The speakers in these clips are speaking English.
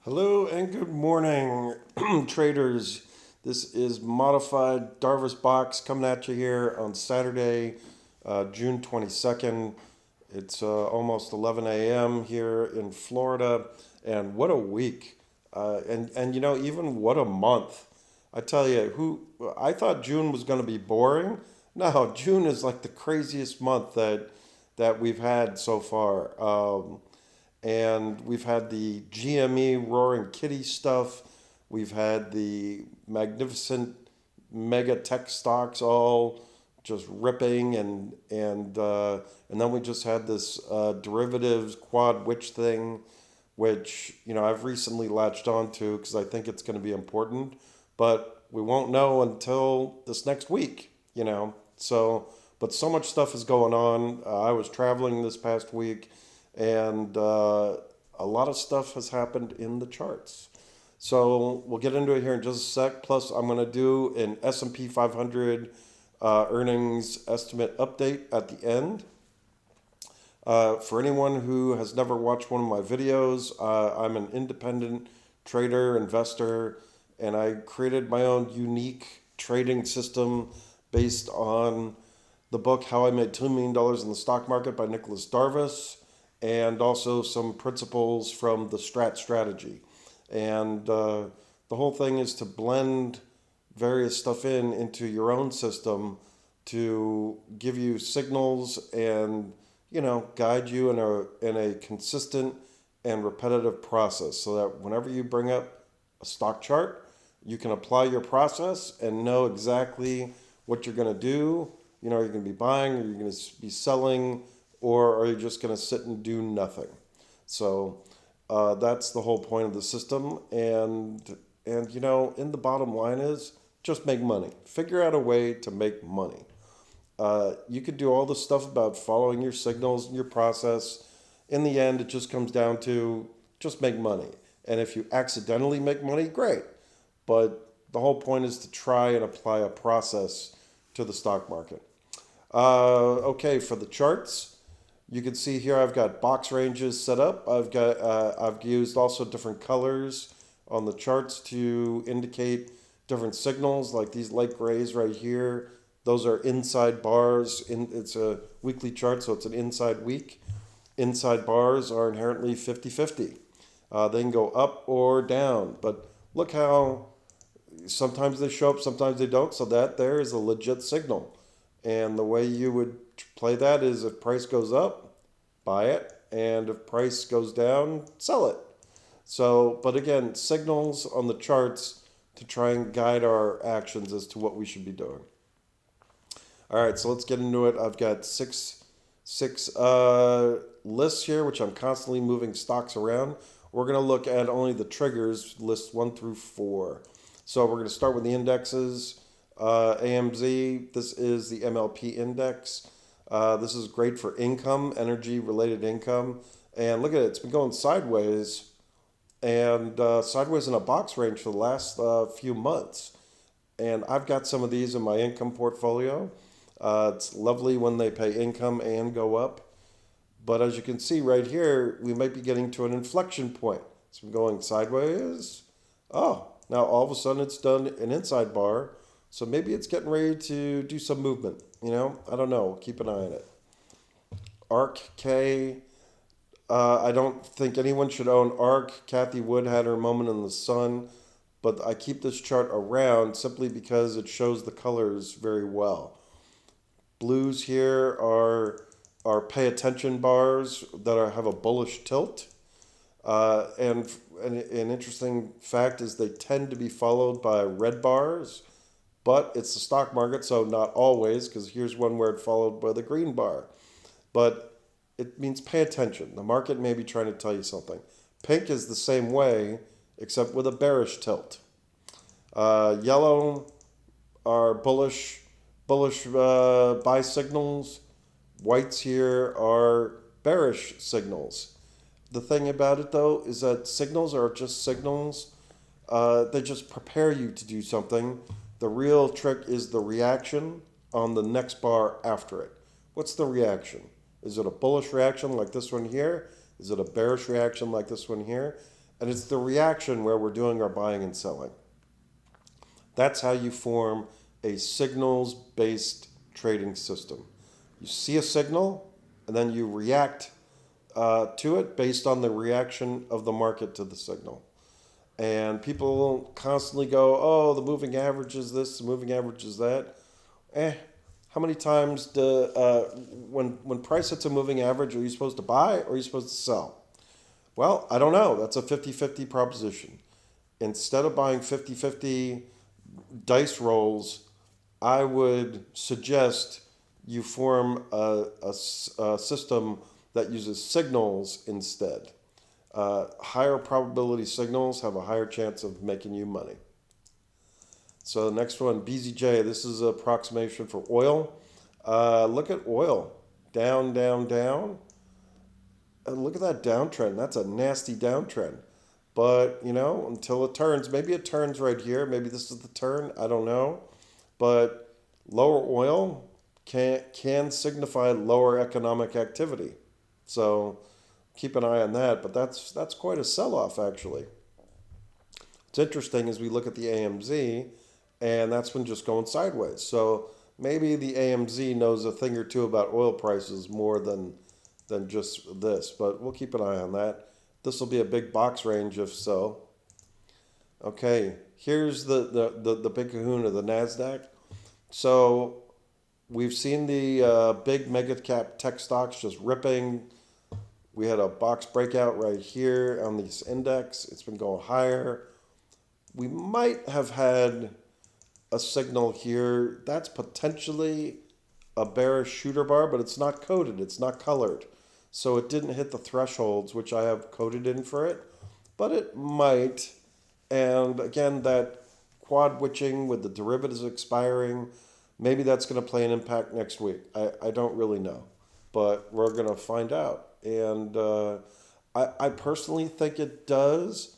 Hello and good morning, traders. This is modified Darvas box coming at you here on Saturday, June 22nd. It's almost 11 a.m. here in Florida, and what a week! And even what a month! I tell you, who I thought June was going to be boring. No, June is like the craziest month that we've had so far. And we've had the GME Roaring Kitty stuff. We've had the magnificent mega tech stocks all just ripping, and then we just had this derivatives quad witch thing, which I've recently latched onto because I think it's going to be important, but we won't know until this next week. So, but so much stuff is going on. I was traveling this past week, and a lot of stuff has happened in the charts. So we'll get into it here in just a sec. Plus, I'm going to do an S&P 500 earnings estimate update at the end. For anyone who has never watched one of my videos, I'm an independent trader, investor, and I created my own unique trading system based on the book How I Made $2 Million in the Stock Market by Nicholas Darvas, and also some principles from the Strat Strategy. And the whole thing is to blend various stuff into your own system to give you signals and guide you in a consistent and repetitive process, so that whenever you bring up a stock chart, you can apply your process and know exactly what you're going to do. You're going to be buying, or you're going to be selling, or are you just going to sit and do nothing? So that's the whole point of the system. And in the bottom line is just make money. Figure out a way to make money. You could do all the stuff about following your signals and your process. In the end, it just comes down to just make money. And if you accidentally make money, great. But the whole point is to try and apply a process to the stock market. Okay, for the charts, you can see here I've got box ranges set up. I've used also different colors on the charts to indicate different signals, like these light grays right here. Those are inside bars. It's a weekly chart, so it's an inside week. Inside bars are inherently 50-50. They can go up or down, but look how sometimes they show up, sometimes they don't. So that there is a legit signal. And the way you would play that is, if price goes up, buy it, and if price goes down, sell it. So, but again, signals on the charts to try and guide our actions as to what we should be doing. All right, so let's get into it. I've got six lists here, which I'm constantly moving stocks around. We're going to look at only the triggers, lists 1 through 4. So we're going to start with the indexes. AMZ, this is the MLP index. This is great for income, energy-related income. And look at it, it's been going sideways, and sideways in a box range for the last few months. And I've got some of these in my income portfolio. It's lovely when they pay income and go up. But as you can see right here, we might be getting to an inflection point. It's been going sideways. Oh, now all of a sudden it's done an inside bar. So maybe it's getting ready to do some movement. I don't know. Keep an eye on it. ARK-K. I don't think anyone should own ARK. Kathy Wood had her moment in the sun. But I keep this chart around simply because it shows the colors very well. Blues here are pay attention bars that have a bullish tilt. And an interesting fact is they tend to be followed by red bars. But it's the stock market, so not always, because here's one where it followed by the green bar. But it means pay attention. The market may be trying to tell you something. Pink is the same way, except with a bearish tilt. Yellow are bullish buy signals. Whites here are bearish signals. The thing about it, though, is that signals are just signals. They just prepare you to do something. The real trick is the reaction on the next bar after it. What's the reaction? Is it a bullish reaction like this one here? Is it a bearish reaction like this one here? And it's the reaction where we're doing our buying and selling. That's how you form a signals-based trading system. You see a signal, and then you react to it based on the reaction of the market to the signal. And people constantly go, oh, the moving average is this, the moving average is that. How many times when price hits a moving average, are you supposed to buy or are you supposed to sell? Well, I don't know. That's a 50-50 proposition. Instead of buying 50-50 dice rolls, I would suggest you form a system that uses signals instead. Higher probability signals have a higher chance of making you money. So the next one, BZJ, this is an approximation for oil. Look at oil. Down, down, down. And look at that downtrend. That's a nasty downtrend. But, until it turns, maybe it turns right here. Maybe this is the turn. I don't know. But lower oil can signify lower economic activity. So keep an eye on that. But that's quite a sell-off, actually. What's interesting is we look at the AMZ, and that's been just going sideways. So maybe the AMZ knows a thing or two about oil prices more than just this. But we'll keep an eye on that. This will be a big box range if so. Okay, here's the big kahuna, the NASDAQ. So we've seen the big mega cap tech stocks just ripping. We had a box breakout right here on this index. It's been going higher. We might have had a signal here. That's potentially a bearish shooter bar, but it's not coded. It's not colored. So it didn't hit the thresholds, which I have coded in for it, but it might. And again, that quad witching with the derivatives expiring, maybe that's going to play an impact next week. I don't really know, but we're going to find out. And I personally think it does,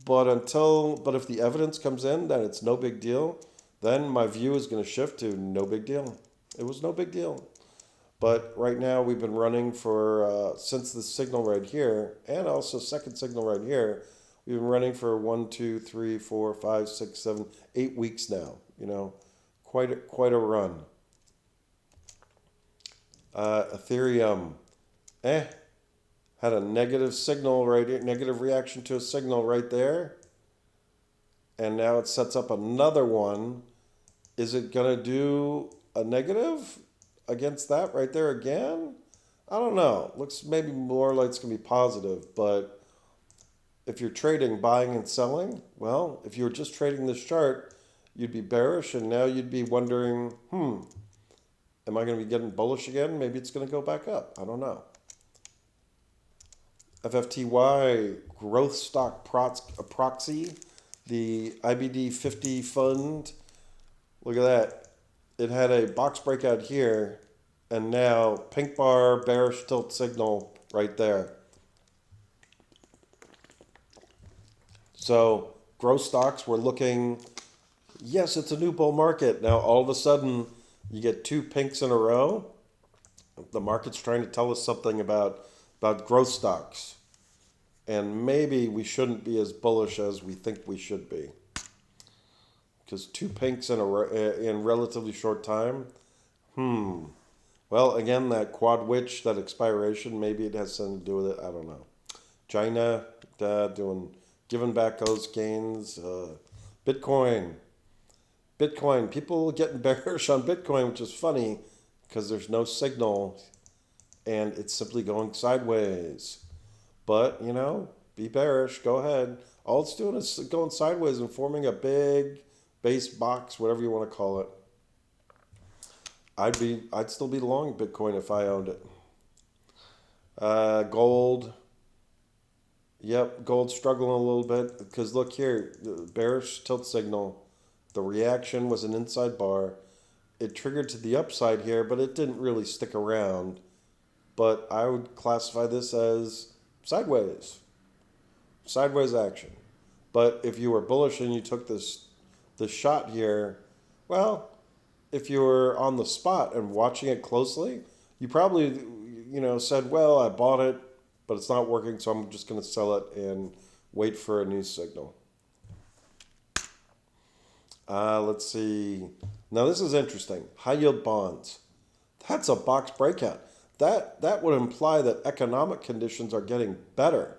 but if the evidence comes in that it's no big deal, then my view is going to shift to no big deal. It was no big deal. But right now we've been running for, since the signal right here, and also second signal right here, we've been running for 1, 2, 3, 4, 5, 6, 7, 8 weeks now. Quite a run. Ethereum, had a negative signal right here, negative reaction to a signal right there. And now it sets up another one. Is it going to do a negative against that right there again? I don't know. Looks maybe more like it's going to be positive, but if you're trading, buying and selling, well, if you were just trading this chart, you'd be bearish, and now you'd be wondering, am I going to be getting bullish again? Maybe it's going to go back up. I don't know. FFTY, growth stock proxy, the IBD 50 fund. Look at that. It had a box breakout here, and now pink bar, bearish tilt signal right there. So growth stocks were looking, yes, it's a new bull market. Now all of a sudden you get two pinks in a row. The market's trying to tell us something about growth stocks. And maybe we shouldn't be as bullish as we think we should be. Because two pinks in relatively short time. Well, again, that quad witch, that expiration, maybe it has something to do with it. I don't know. China giving back those gains. Bitcoin. People getting bearish on Bitcoin, which is funny because there's no signal and it's simply going sideways. But, be bearish. Go ahead. All it's doing is going sideways and forming a big base box, whatever you want to call it. I'd still be long Bitcoin if I owned it. Gold. Yep, gold struggling a little bit because look here, the bearish tilt signal. The reaction was an inside bar. It triggered to the upside here, but it didn't really stick around. But I would classify this as sideways action. But if you were bullish and you took this shot here, well, if you were on the spot and watching it closely, you probably, said, well, I bought it, but it's not working, so I'm just going to sell it and Wait for a new signal. Let's see. Now this is interesting. High yield bonds. That's a box breakout. That would imply that economic conditions are getting better,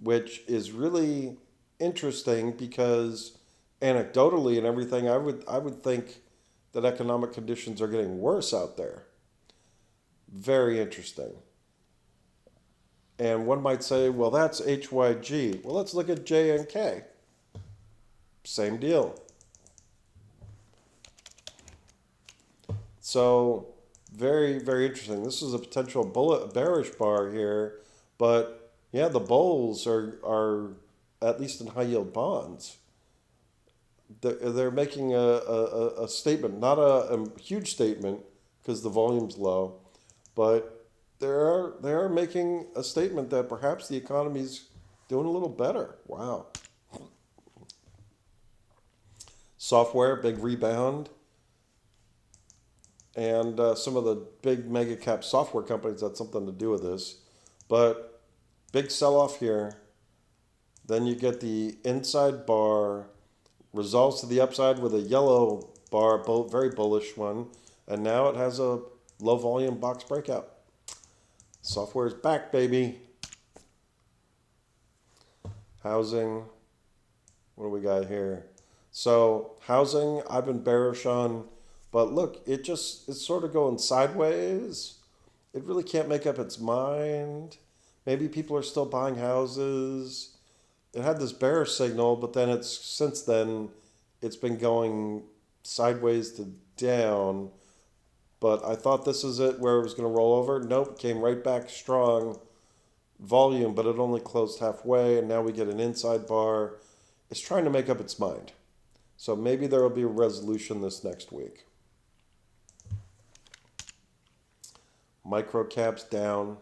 which is really interesting because anecdotally and everything, I would think that economic conditions are getting worse out there. Very interesting. And one might say, well, that's HYG. Well, let's look at J and K. Same deal. So very, very interesting. This is a potential bearish bar here, but yeah, the bulls are at least in high yield bonds. They're making a statement, not a huge statement because the volume's low, but they are making a statement that perhaps the economy's doing a little better. Wow. Software, big rebound. And some of the big mega cap software companies had something to do with this. But big sell off here. Then you get the inside bar, resolves to the upside with a yellow bar, very bullish one. And now it has a low volume box breakout. Software is back, baby. Housing. What do we got here? So housing, I've been bearish on. But look, it's sort of going sideways. It really can't make up its mind. Maybe people are still buying houses. It had this bearish signal, but then since then it's been going sideways to down. But I thought this is it where it was going to roll over. Nope, came right back strong volume, but it only closed halfway, and now we get an inside bar. It's trying to make up its mind. So maybe there will be a resolution this next week. Micro caps down.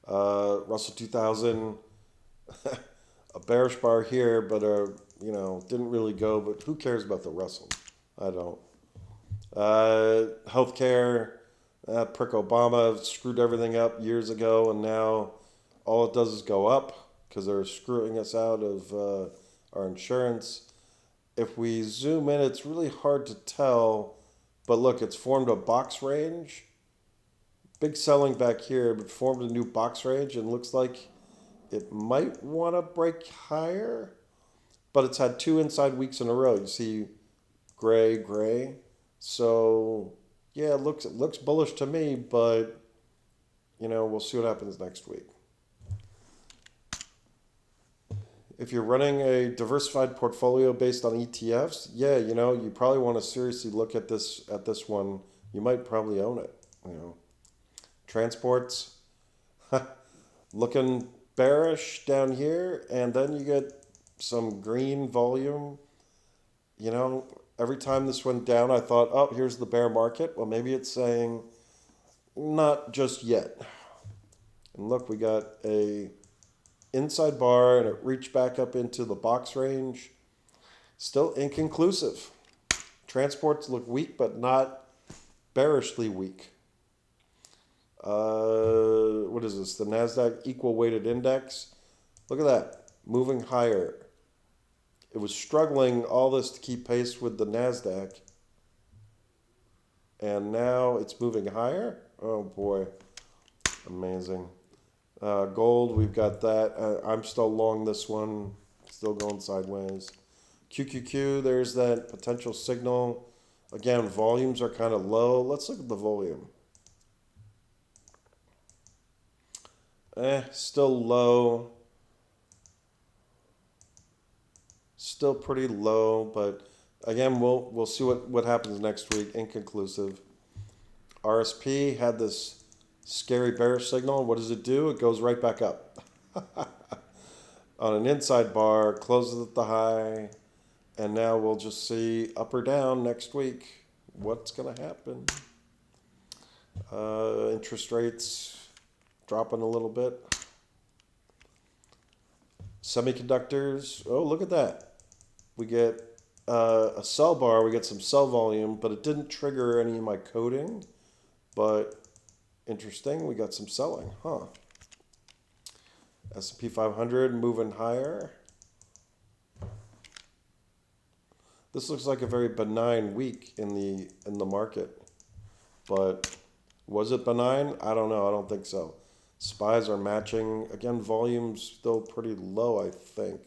Russell 2000, a bearish bar here, but didn't really go. But who cares about the Russell? I don't. Healthcare, prick Obama screwed everything up years ago, and now all it does is go up because they're screwing us out of our insurance. If we zoom in, it's really hard to tell. But look, it's formed a box range. Big selling back here, but formed a new box range and looks like it might want to break higher. But it's had 2 inside weeks in a row. You see gray, gray. So, yeah, it looks bullish to me, but, we'll see what happens next week. If you're running a diversified portfolio based on ETFs, yeah, you probably want to seriously look at this one. You might probably own it, Transports, looking bearish down here, and then you get some green volume. Every time this went down, I thought, oh, here's the bear market. Well, maybe it's saying, not just yet. And look, we got a inside bar, and it reached back up into the box range. Still inconclusive. Transports look weak, but not bearishly weak. What is this? The NASDAQ equal weighted index. Look at that. Moving higher. It was struggling all this to keep pace with the NASDAQ. And now it's moving higher. Oh boy. Amazing. Gold, we've got that. I'm still long this one. Still going sideways. QQQ, there's that potential signal. Again, volumes are kind of low. Let's look at the volume. Still low. Still pretty low, but again, we'll see what happens next week. Inconclusive. RSP had this scary bearish signal. What does it do? It goes right back up. On an inside bar, closes at the high, and now we'll just see up or down next week. What's going to happen? Interest rates dropping a little bit. Semiconductors. Oh, look at that. We get a sell bar. We get some sell volume, but it didn't trigger any of my coding. But interesting, we got some selling, huh? S&P 500 moving higher. This looks like a very benign week in the market, but was it benign? I don't know. I don't think so. SPYs are matching. Again, volume's still pretty low, I think.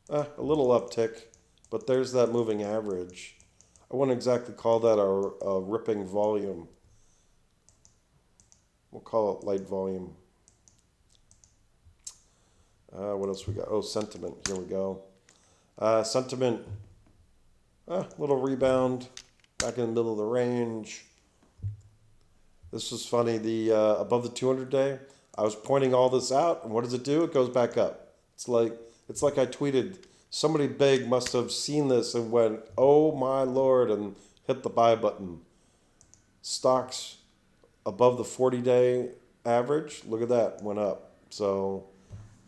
A little uptick, but there's that moving average. I wouldn't exactly call that a ripping volume. We'll call it light volume. What else we got? Oh, sentiment. Here we go. Sentiment, little rebound, back in the middle of the range. This was funny. The above the 200 day, I was pointing all this out, and what does it do? It goes back up. It's like I tweeted. Somebody big must have seen this and went, "Oh my lord!" and hit the buy button. Stocks above the 40-day average. Look at that, went up. So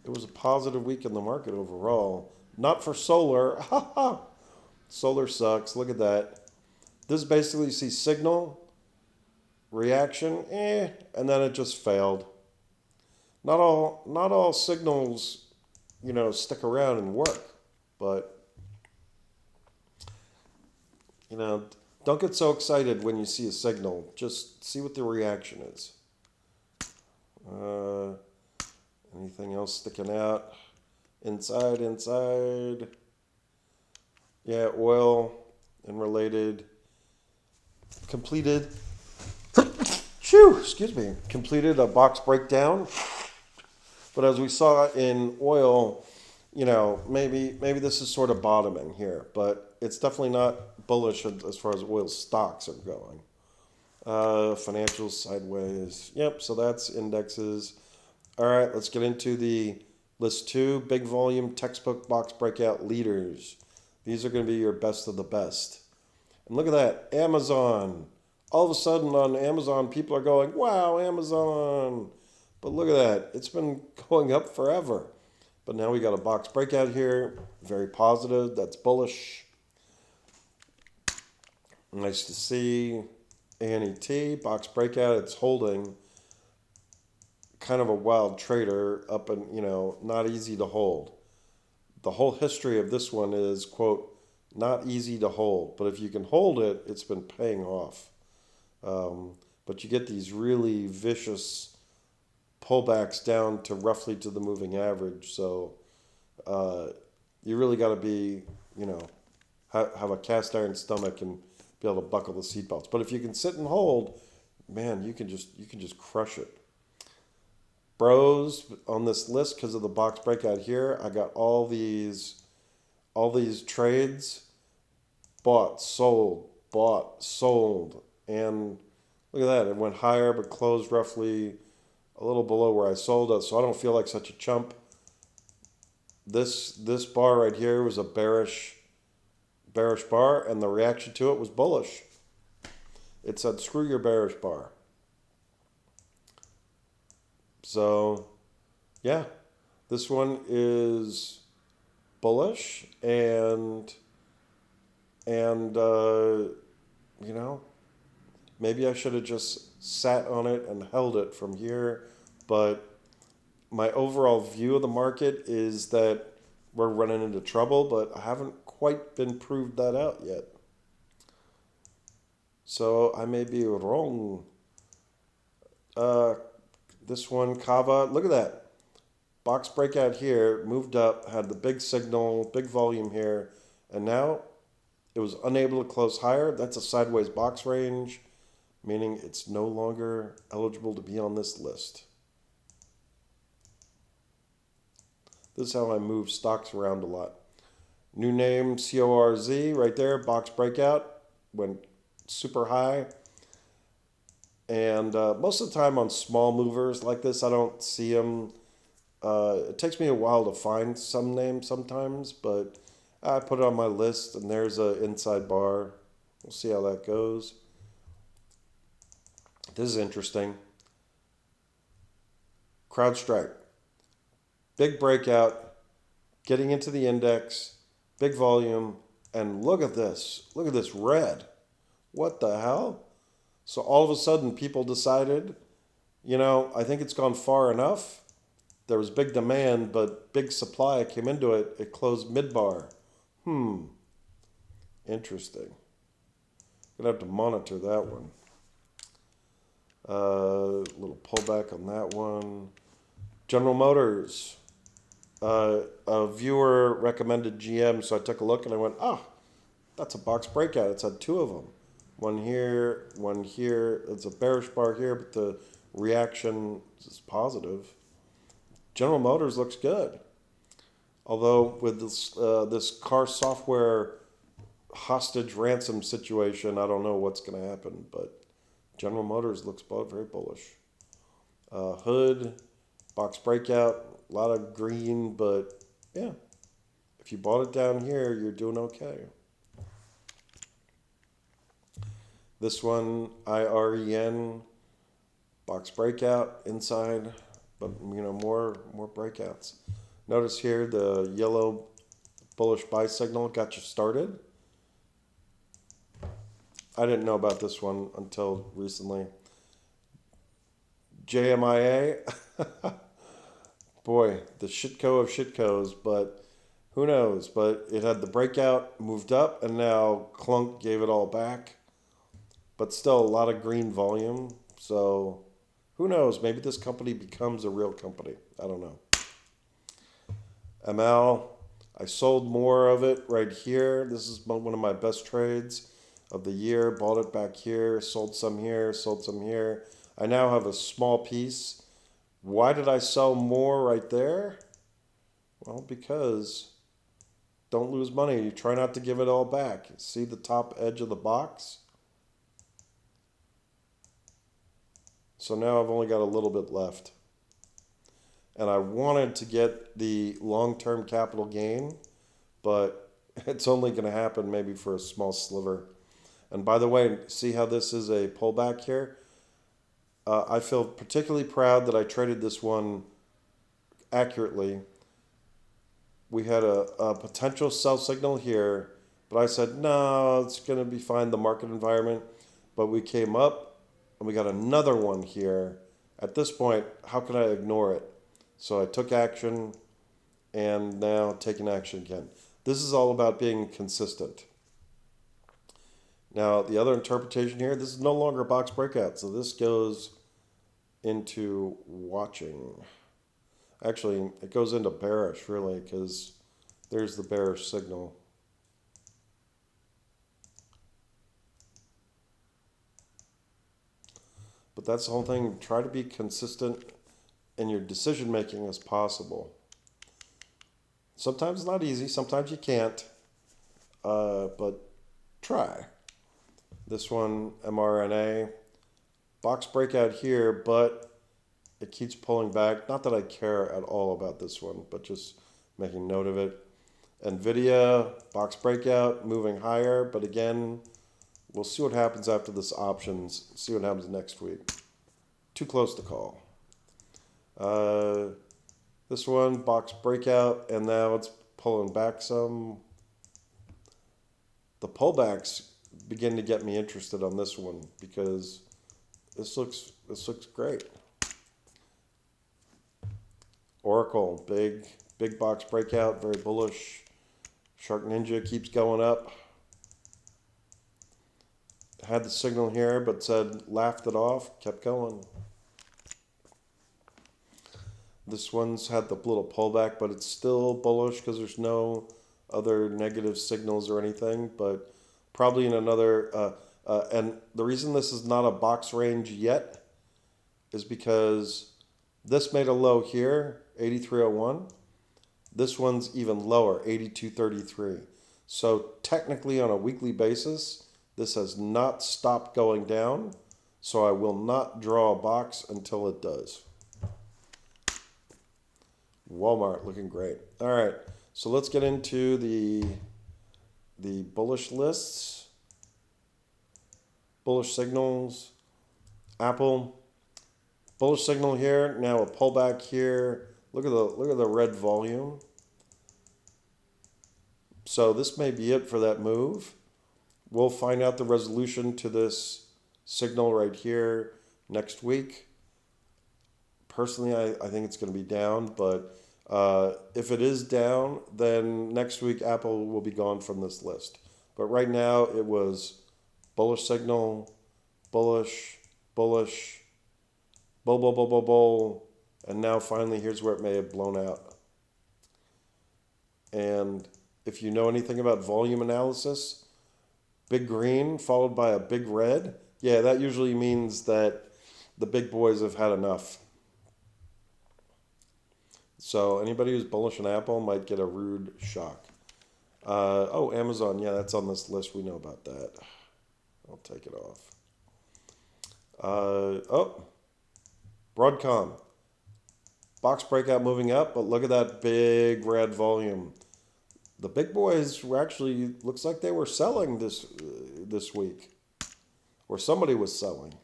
it was a positive week in the market overall. Not for solar. Solar sucks. Look at that. This basically, you see signal, reaction, and then it just failed. Not all signals, stick around and work, but don't get so excited when you see a signal. Just see what the reaction is. Anything else sticking out? Inside. Yeah, oil and related. Completed. Completed a box breakdown. But as we saw in oil, maybe this is sort of bottoming here, but it's definitely not bullish as far as oil stocks are going. Financials sideways. Yep, so that's indexes. All right, let's get into the list 2, big volume textbook box breakout leaders. These are going to be your best of the best. And look at that, Amazon. All of a sudden on Amazon, people are going, wow, Amazon. But look at that, it's been going up forever. But now we got a box breakout here, very positive, that's bullish. Nice to see. ANET, box breakout, it's holding. Kind of a wild trader up and, not easy to hold. The whole history of this one is, quote, not easy to hold. But if you can hold it, it's been paying off. But you get these really vicious pullbacks down to roughly to the moving average. So you really got to be, have a cast iron stomach and be able to buckle the seatbelts. But if you can sit and hold, man, you can just crush it. Bros on this list because of the box breakout here. I got all these trades, bought, sold, and look at that. It went higher but closed roughly a little below where I sold it, so I don't feel like such a chump. This bar right here was a bearish bar, and the reaction to it was bullish. It said, "Screw your bearish bar." So, yeah, this one is bullish, and maybe I should have just sat on it and held it from here. But my overall view of the market is that we're running into trouble, but I haven't quite been proved that out yet. So I may be wrong. This one, Kava, look at that. Box breakout here, moved up, had the big signal, big volume here, and now it was unable to close higher. That's a sideways box range, meaning it's no longer eligible to be on this list. This is how I move stocks around a lot. New name, CORZ, right there, box breakout, went super high. And most of the time on small movers like this, I don't see them. It takes me a while to find some names sometimes, but I put it on my list, and there's an inside bar. We'll see how that goes. This is interesting. CrowdStrike. Big breakout, getting into the index, big volume, and look at this. Look at this red. What the hell? So all of a sudden, people decided You know, I think it's gone far enough. There was big demand, but big supply came into it. It closed mid-bar. Interesting. Gonna have to monitor that one. Little pullback on that one. General Motors. A viewer recommended GM, so I took a look and I went, that's a box breakout. It's had two of them. One here, one here. It's a bearish bar here, but the reaction is positive. General Motors looks good. Although with this car software hostage ransom situation, I don't know what's going to happen, but General Motors looks very bullish. Hood, box breakout, a lot of green, but yeah, if you bought it down here, you're doing okay. This one, IREN, box breakout inside, but more breakouts. Notice here the yellow bullish buy signal got you started. I didn't know about this one until recently. JMIA, boy, the shitco of shitcos, but who knows? But it had the breakout, moved up, and now Clunk gave it all back. But still a lot of green volume. So who knows? Maybe this company becomes a real company. I don't know. ML, I sold more of it right here. This is one of my best trades of the year. Bought it back here, sold some here, sold some here. I now have a small piece. Why did I sell more right there? Well, because don't lose money. You try not to give it all back. See the top edge of the box? So now I've only got a little bit left. And I wanted to get the long-term capital gain, but it's only going to happen maybe for a small sliver. And by the way, see how this is a pullback here? I feel particularly proud that I traded this one accurately. We had a potential sell signal here, but I said, no, it's going to be fine, the market environment. But we came up, and we got another one here. At this point, how can I ignore it? So I took action, and now taking action again. This is all about being consistent. Now, the other interpretation here, this is no longer a box breakout, so this goes into watching. Actually, it goes into bearish, really, because there's the bearish signal. But that's the whole thing. Try to be consistent in your decision making as possible. Sometimes it's not easy. Sometimes you can't. But try. This one, mRNA. Box breakout here, but it keeps pulling back. Not that I care at all about this one, but just making note of it. NVIDIA, box breakout, moving higher. But again, we'll see what happens after this options. See what happens next week. Too close to call. This one, box breakout, and now it's pulling back some. The pullbacks begin to get me interested on this one because this looks great. Oracle, big box breakout, very bullish. Shark Ninja keeps going up. Had the signal here, but said laughed it off, kept going. This one's had the little pullback, but it's still bullish because there's no other negative signals or anything. But probably in another, and the reason this is not a box range yet is because this made a low here, 83.01. This one's even lower, 82.33. So technically on a weekly basis, this has not stopped going down. So I will not draw a box until it does. Walmart looking great. All right, so let's get into the bullish lists, bullish signals. Apple, bullish signal here. Now a pullback here. Look at the red volume. So this may be it for that move. We'll find out the resolution to this signal right here next week. Personally, I think it's going to be down, but if it is down, then next week Apple will be gone from this list. But right now it was bullish signal, bullish, bullish, bull, bull, bull, bull, bull, and now finally here's where it may have blown out. And if you know anything about volume analysis, big green followed by a big red, yeah, that usually means that the big boys have had enough. So anybody who's bullish on Apple might get a rude shock. Oh, Amazon, yeah, that's on this list. We know about that. I'll take it off. Oh, Broadcom. Box breakout moving up, but look at that big red volume. The big boys were actually, looks like they were selling this week. Or somebody was selling.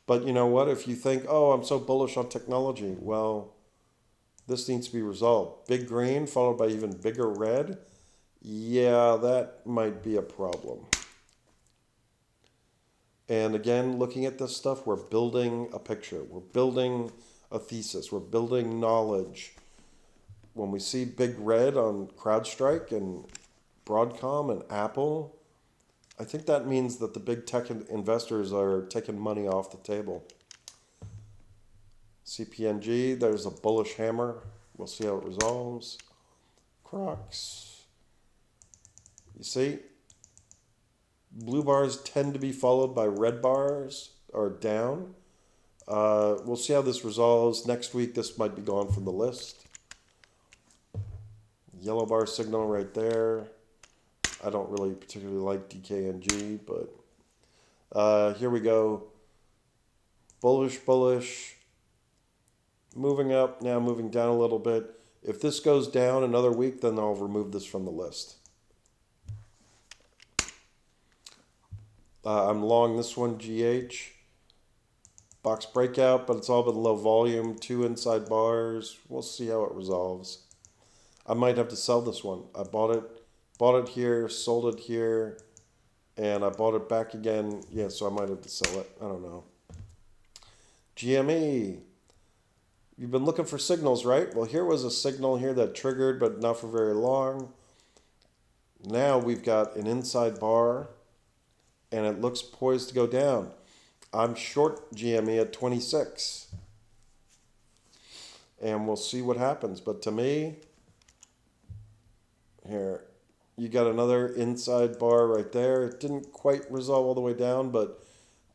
But you know what? If you think, oh, I'm so bullish on technology, well, this needs to be resolved. Big green followed by even bigger red. Yeah, that might be a problem. And again, looking at this stuff, we're building a picture. We're building a thesis. We're building knowledge. When we see big red on CrowdStrike and Broadcom and Apple, I think that means that the big tech investors are taking money off the table. CPNG, there's a bullish hammer. We'll see how it resolves. Crocs. You see, blue bars tend to be followed by red bars or down. We'll see how this resolves. Next week, this might be gone from the list. Yellow bar signal right there. I don't really particularly like DKNG, but here we go. Bullish, bullish. Moving up, now moving down a little bit. If this goes down another week, then I'll remove this from the list. I'm long this one, GH. Box breakout, but it's all been low volume. 2 inside bars. We'll see how it resolves. I might have to sell this one. I bought it here, sold it here, and I bought it back again. Yeah, so I might have to sell it. I don't know. GME. You've been looking for signals, right? Well, here was a signal here that triggered, but not for very long. Now we've got an inside bar, and it looks poised to go down. I'm short GME at 26. And we'll see what happens. But to me, here, you got another inside bar right there. It didn't quite resolve all the way down, but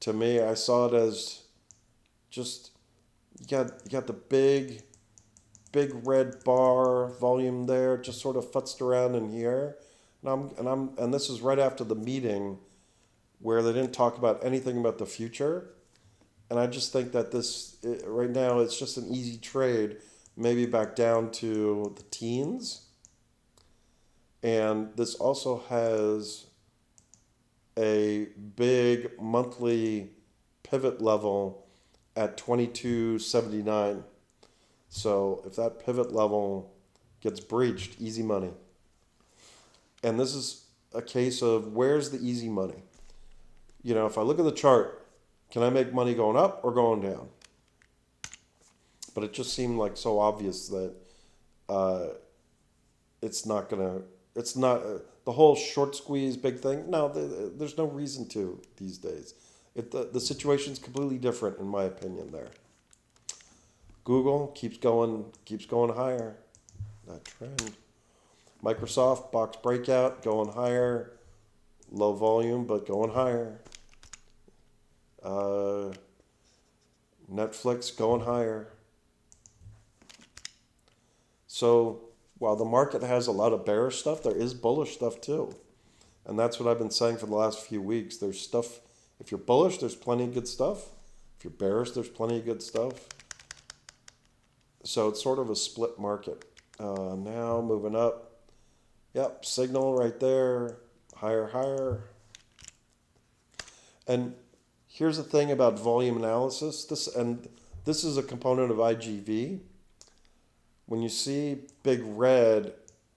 to me, I saw it as just... You got the big red bar volume there, just sort of futzed around in here, and this is right after the meeting, where they didn't talk about anything about the future, and I just think that right now it's just an easy trade, maybe back down to the teens, and this also has a big monthly pivot level at 22.79. So if that pivot level gets breached, easy money. And this is a case of where's the easy money? You know, if I look at the chart, can I make money going up or going down? But it just seemed like so obvious that it's not the whole short squeeze big thing. No, there's no reason to these days. The situation's completely different in my opinion there. Google keeps going higher. That trend. Microsoft box breakout going higher. Low volume but going higher. Netflix going higher. So while the market has a lot of bearish stuff, there is bullish stuff too. And that's what I've been saying for the last few weeks. There's stuff. If you're bullish, there's plenty of good stuff. If you're bearish, there's plenty of good stuff. So it's sort of a split market. Now moving up. Yep, signal right there. Higher, higher. And here's the thing about volume analysis. This is a component of IGV. When you see big red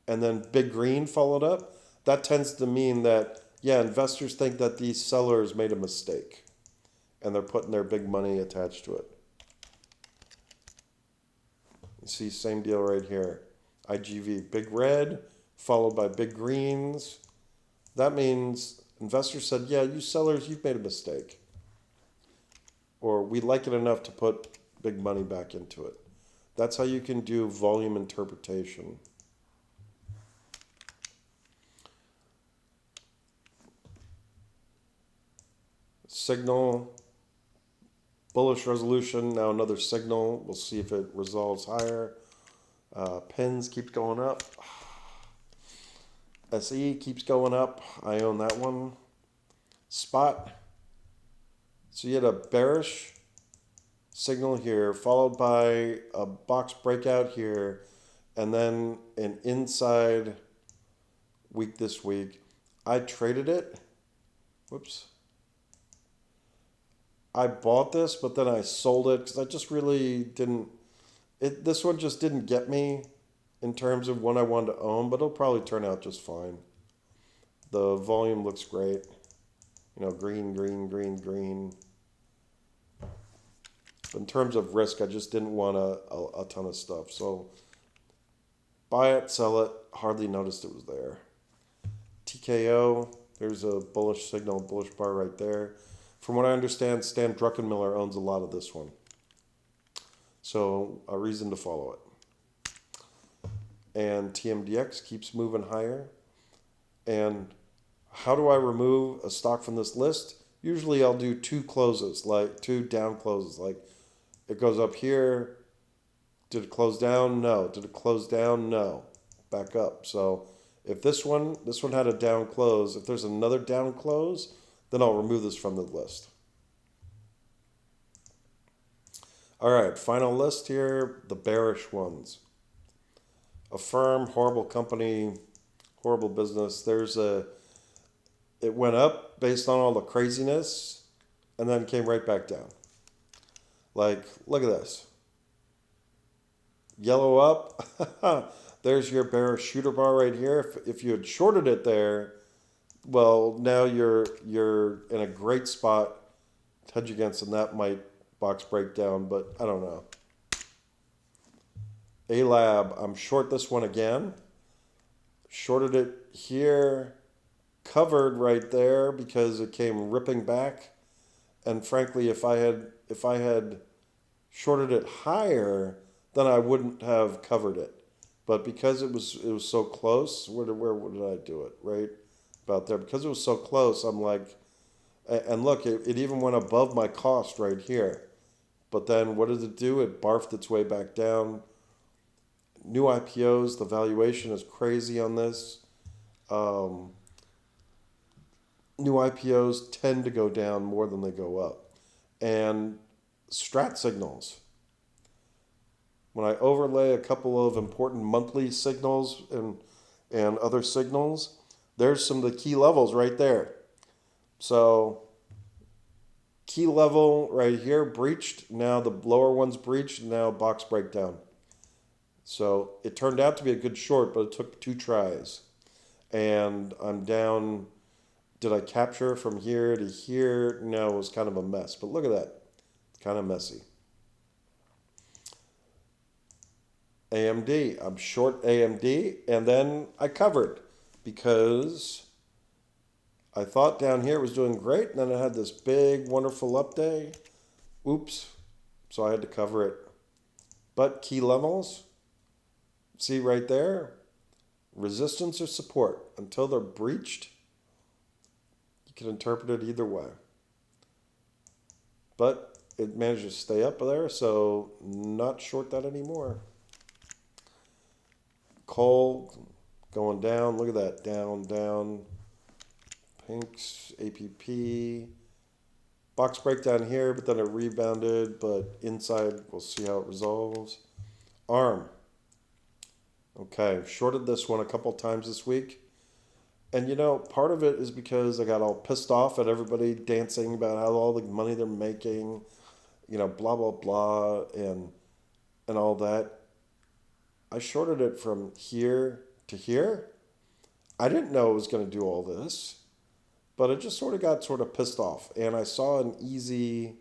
and then big green followed up, that tends to mean that, yeah, investors think that these sellers made a mistake and they're putting their big money attached to it. You see, same deal right here. IGV, big red, followed by big greens. That means investors said, yeah, you sellers, you've made a mistake. Or we like it enough to put big money back into it. That's how you can do volume interpretation. Signal, bullish resolution, now another signal. We'll see if it resolves higher. Pins keep going up. SE keeps going up. I own that one. Spot. So you had a bearish signal here, followed by a box breakout here, and then an inside week this week. I traded it. Whoops. I bought this, but then I sold it because I just really didn't. This one just didn't get me in terms of what I wanted to own, but it'll probably turn out just fine. The volume looks great. You know, green, green, green, green. In terms of risk, I just didn't want a ton of stuff. So buy it, sell it, hardly noticed it was there. TKO, there's a bullish signal, bullish bar right there. From what I understand, Stan Druckenmiller owns a lot of this one. So a reason to follow it. And TMDX keeps moving higher. And how do I remove a stock from this list? Usually I'll do two closes, like two down closes. Like it goes up here. Did it close down? No. Did it close down? No. Back up. So if this one had a down close, if there's another down close, then I'll remove this from the list. All right, final list here, the bearish ones. Affirm, horrible company, horrible business. It went up based on all the craziness and then came right back down. Like, look at this. Yellow up. There's your bearish shooter bar right here. If you had shorted it there, well, now you're in a great spot to hedge against, and that might box break down, but I don't know. A-Lab, I'm short this one again. Shorted it here, covered right there because it came ripping back. And frankly, if I had shorted it higher, then I wouldn't have covered it. But because it was so close, where did I do it? Right about there. Because it was so close, I'm like, and look, it even went above my cost right here. But then what did it do? It barfed its way back down. New IPOs, the valuation is crazy on this. New IPOs tend to go down more than they go up. And strat signals. When I overlay a couple of important monthly signals and other signals, there's some of the key levels right there. So key level right here breached. Now the lower one's breached. Now box breakdown. So it turned out to be a good short, but it took 2 tries. And I'm down. Did I capture from here to here? No, it was kind of a mess. But look at that. It's kind of messy. AMD. I'm short AMD. And then I covered because I thought down here it was doing great. And then it had this big, wonderful up day. Oops. So I had to cover it. But key levels. See right there? Resistance or support. Until they're breached, you can interpret it either way. But it managed to stay up there, so not short that anymore. Coal going down. Look at that. Down, down. Pinks, APP. Box breakdown here, but then it rebounded. But inside, we'll see how it resolves. ARM. Okay, shorted this one a couple times this week. And you know, part of it is because I got all pissed off at everybody dancing about how all the money they're making, you know, blah, blah, blah, and all that. I shorted it from here to here. I didn't know it was going to do all this, but it just sort of got pissed off. And I saw an easy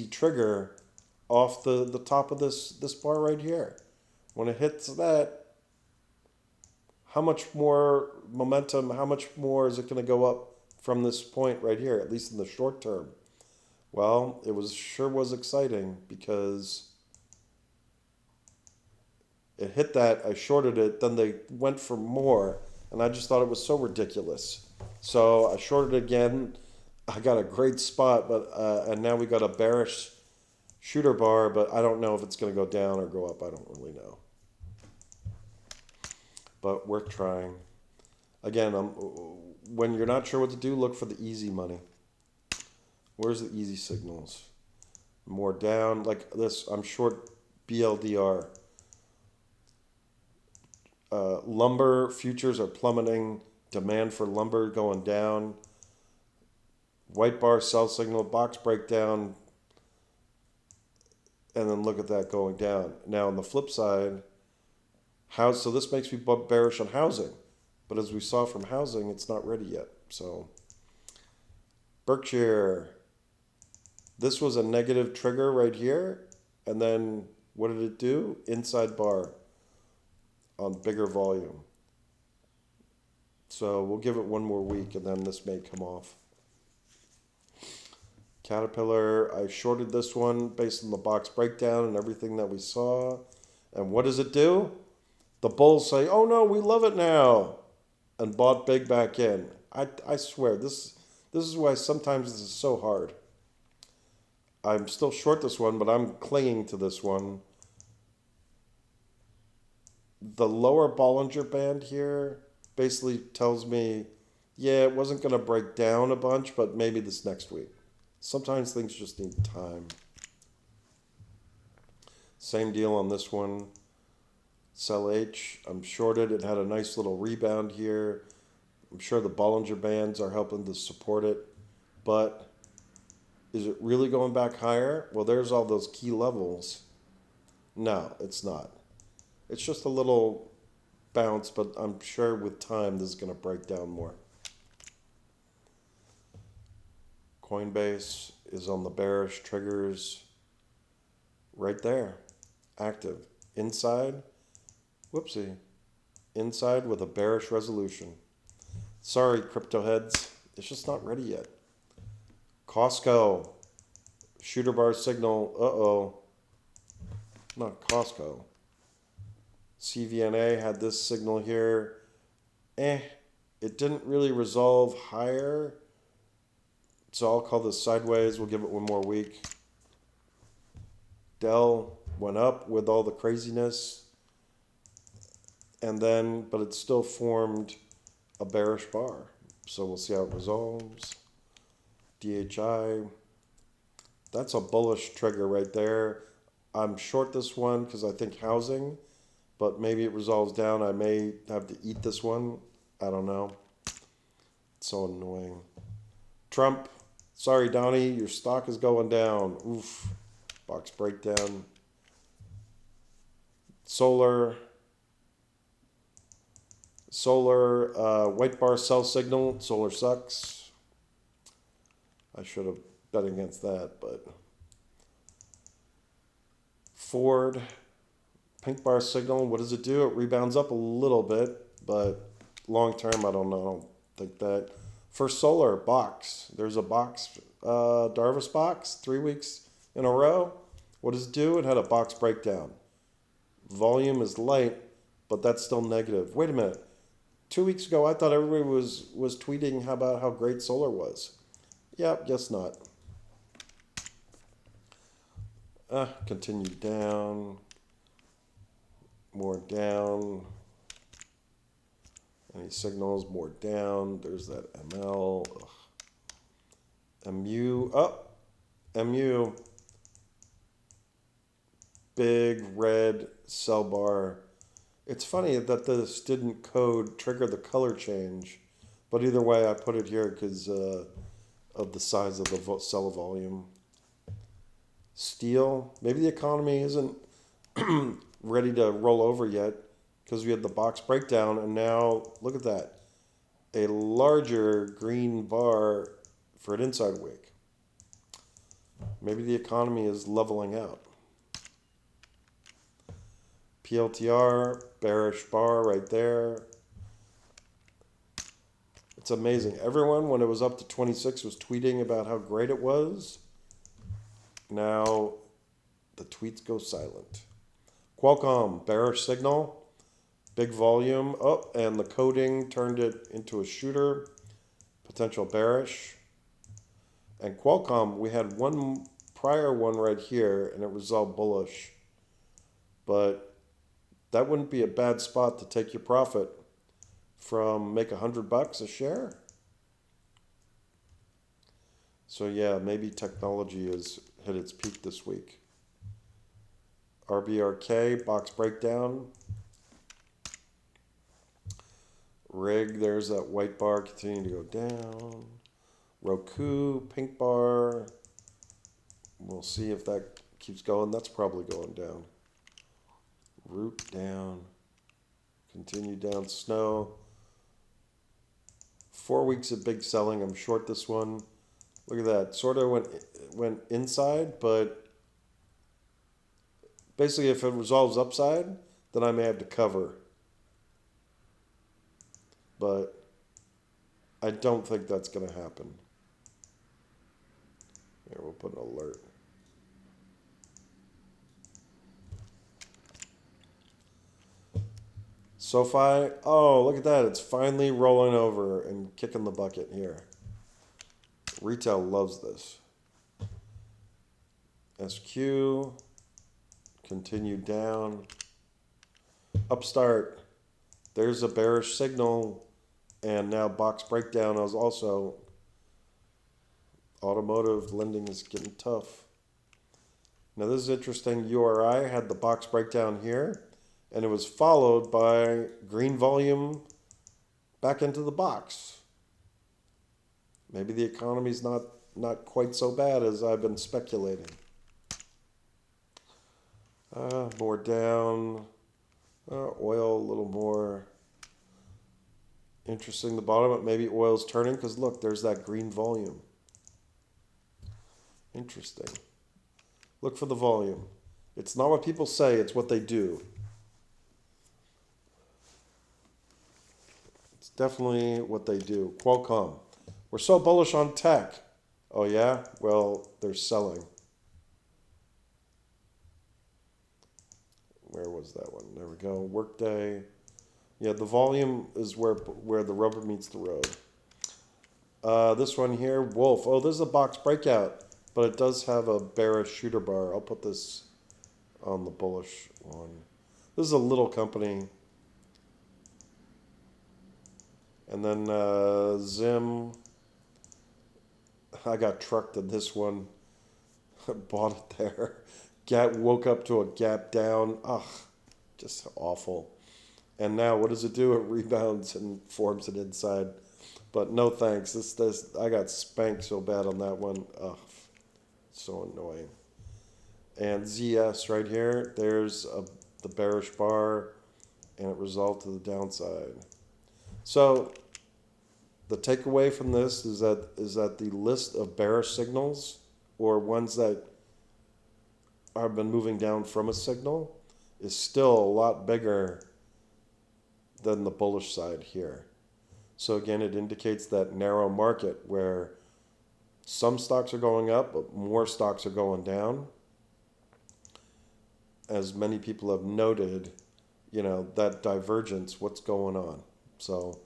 trigger off the top of this bar right here. When it hits that, how much more momentum, how much more is it going to go up from this point right here, at least in the short term? Well, it sure was exciting because it hit that, I shorted it, then they went for more, and I just thought it was so ridiculous. So I shorted it again. I got a great spot, but and now we got a bearish shooter bar, but I don't know if it's going to go down or go up. I don't really know. But worth trying. Again, when you're not sure what to do, look for the easy money. Where's the easy signals? More down, like this. I'm short BLDR. Lumber futures are plummeting. Demand for lumber going down. White bar sell signal, box breakdown. And then look at that going down. Now on the flip side, so this makes me bearish on housing. But as we saw from housing, it's not ready yet. So Berkshire, this was a negative trigger right here. And then what did it do? Inside bar on bigger volume. So we'll give it one more week and then this may come off. Caterpillar, I shorted this one based on the box breakdown and everything that we saw. And what does it do? The bulls say, oh no, we love it now. And bought big back in. I swear, this is why sometimes this is so hard. I'm still short this one, but I'm clinging to this one. The lower Bollinger Band here basically tells me, yeah, it wasn't going to break down a bunch, but maybe this next week. Sometimes things just need time. Same deal on this one. Sell H, I'm shorted. It had a nice little rebound here. I'm sure the Bollinger Bands are helping to support it. But is it really going back higher? Well, there's all those key levels. No, it's not. It's just a little bounce, but I'm sure with time this is going to break down more. Coinbase is on the bearish triggers right there. Active. Inside. Whoopsie. Inside with a bearish resolution. Sorry, crypto heads. It's just not ready yet. Costco. Shooter bar signal. Uh-oh. Not Costco. CVNA had this signal here. It didn't really resolve higher. So I'll call this sideways. We'll give it one more week. Dell went up with all the craziness. And then, but it still formed a bearish bar. So we'll see how it resolves. DHI. That's a bullish trigger right there. I'm short this one because I think housing. But maybe it resolves down. I may have to eat this one. I don't know. It's so annoying. Trump. Sorry, Donnie. Your stock is going down. Oof. Box breakdown. Solar, white bar sell signal. Solar sucks. I should have bet against that, but. Ford, pink bar signal. What does it do? It rebounds up a little bit, but long term, I don't know. I don't think that. For solar, box. There's a box, Darvas box, 3 weeks in a row. What does it do? It had a box breakdown. Volume is light, but that's still negative. Wait a minute. 2 weeks ago, I thought everybody was tweeting about how great solar was. Yep, guess not. Continue down. More down. Any signals? More down. There's that ML. Ugh. MU. MU. Big red sell bar. It's funny that this didn't trigger the color change. But either way, I put it here because of the size of the sell volume. Steel. Maybe the economy isn't ready to roll over yet because we had the box breakdown. And now, look at that. A larger green bar for an inside wick. Maybe the economy is leveling out. PLTR, bearish bar right there. It's amazing. Everyone, when it was up to 26, was tweeting about how great it was. Now, the tweets go silent. Qualcomm, bearish signal, big volume. Oh, and the coding turned it into a shooter, potential bearish. And Qualcomm, we had one prior one right here, and it resolved bullish. But that wouldn't be a bad spot to take your profit from make $100 a share. So yeah, maybe technology has hit its peak this week. RBRK, box breakdown. Rig, there's that white bar continuing to go down. Roku, pink bar. We'll see if that keeps going. That's probably going down. Root down. Continue down. Snow. 4 weeks of big selling. I'm short this one. Look at that. Sort of went inside, but basically if it resolves upside, then I may have to cover. But I don't think that's going to happen. Here, we'll put an alert. SoFi, oh, look at that. It's finally rolling over and kicking the bucket here. Retail loves this. SQ, continue down. Upstart, there's a bearish signal. And now box breakdown is also automotive lending is getting tough. Now this is interesting. URI had the box breakdown here, and it was followed by green volume back into the box. Maybe the economy's not quite so bad as I've been speculating. More down. Oil a little more interesting. The bottom, but maybe oil's turning because look, there's that green volume. Interesting. Look for the volume. It's not what people say, it's what they do. It's definitely what they do. Qualcomm. We're so bullish on tech. Oh yeah? Well, they're selling. Where was that one? There we go. Workday. Yeah, the volume is where the rubber meets the road. This one here, Wolf. Oh, this is a box breakout, but it does have a bearish shooter bar. I'll put this on the bullish one. This is a little company. And then Zim. I got trucked in this one. Bought it there. Woke up to a gap down. Ugh, just awful. And now what does it do? It rebounds and forms it inside. But no thanks. This I got spanked so bad on that one. Ugh, so annoying. And ZS right here. There's the bearish bar, and it resolved to the downside. So the takeaway from this is that the list of bearish signals, or ones that have been moving down from a signal, is still a lot bigger than the bullish side here. So again, it indicates that narrow market where some stocks are going up, but more stocks are going down. As many people have noted, that divergence, what's going on. So,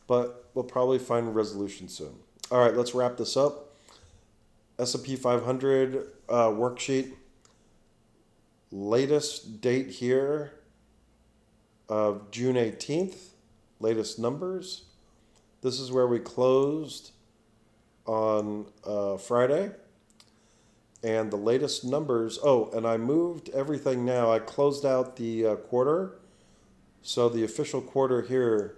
but we'll probably find a resolution soon. All right, let's wrap this up. S&P 500 worksheet. Latest date here of June 18th. Latest numbers. This is where we closed on Friday. And the latest numbers. Oh, and I moved everything now. I closed out the quarter. So the official quarter here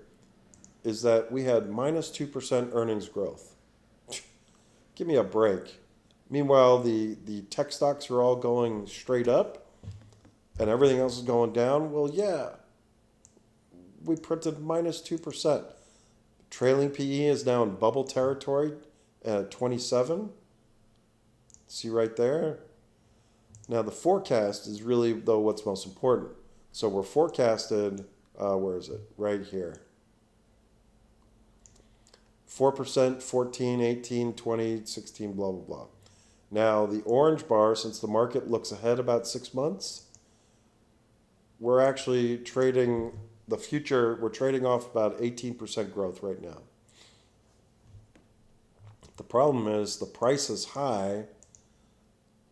is that we had minus 2% earnings growth. Give me a break. Meanwhile, the tech stocks are all going straight up and everything else is going down. Well, yeah, we printed minus 2%. Trailing PE is now in bubble territory at 27. See right there? Now, the forecast is really, though, what's most important. So we're forecasted, where is it? Right here. 4%, 14, 18, 20, 16, blah, blah, blah. Now, the orange bar, since the market looks ahead about 6 months, we're actually trading the future, we're trading off about 18% growth right now. The problem is the price is high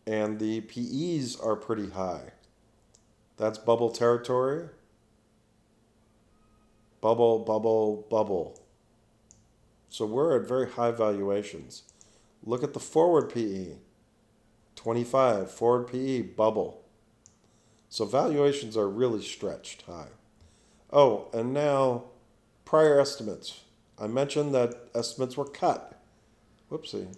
and the PEs are pretty high. That's bubble territory. Bubble, bubble, bubble. So we're at very high valuations. Look at the forward PE. 25, forward PE, bubble. So valuations are really stretched high. Oh, and now prior estimates. I mentioned that estimates were cut. Whoopsie.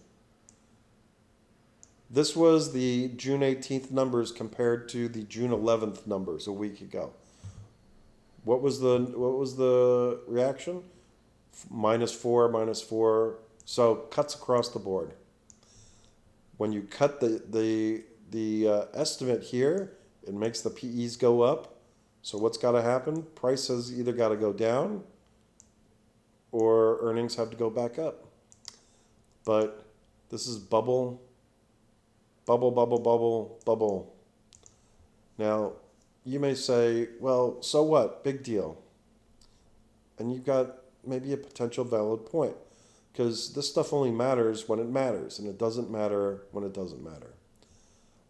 This was the June 18th numbers compared to the June 11th numbers a week ago. What was the reaction? -4, -4. So cuts across the board. When you cut the estimate here, it makes the PEs go up. So what's got to happen? Price has either got to go down or earnings have to go back up. But this is bubble, bubble, bubble, bubble, bubble. Now, you may say, well, so what? Big deal. And you've got maybe a potential valid point, because this stuff only matters when it matters, and it doesn't matter when it doesn't matter.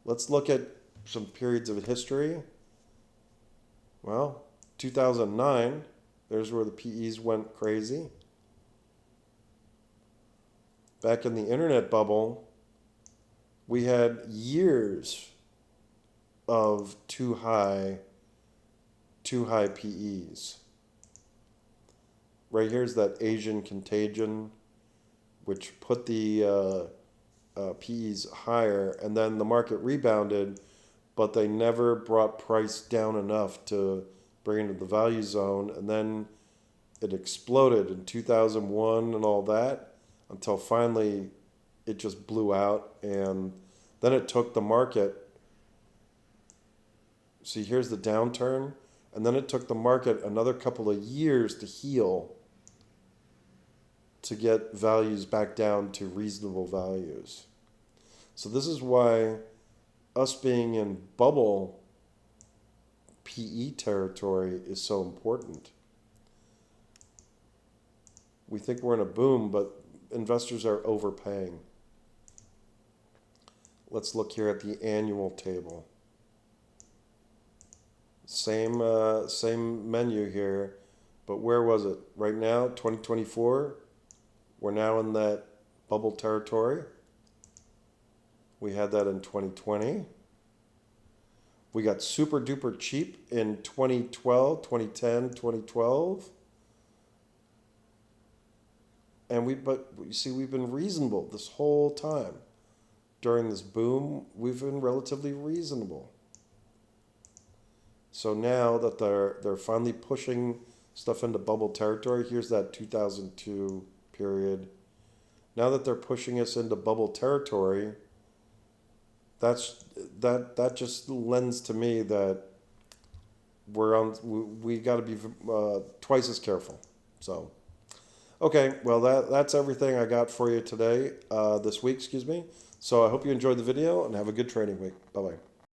Let's look at some periods of history. Well, 2009, there's where the PEs went crazy. Back in the internet bubble, we had years of too high PEs. Right here's that Asian contagion, which put the PEs higher, and then the market rebounded, but they never brought price down enough to bring it into the value zone, and then it exploded in 2001 and all that, until finally it just blew out, and then it took the market. See, here's the downturn, and then it took the market another couple of years to heal, to get values back down to reasonable values. So this is why us being in bubble PE territory is so important. We think we're in a boom, but investors are overpaying. Let's look here at the annual table. Same menu here, but where was it? Right now, 2024, we're now in that bubble territory. We had that in 2020. We got super duper cheap in 2012, 2010, 2012. But you see, we've been reasonable this whole time. During this boom, we've been relatively reasonable. So now that they're finally pushing stuff into bubble territory, here's that 2002 period. Now that they're pushing us into bubble territory, that just lends to me that we got to be twice as careful. So, okay, well that's everything I got for you today, this week, excuse me. So I hope you enjoyed the video and have a good trading week. Bye bye.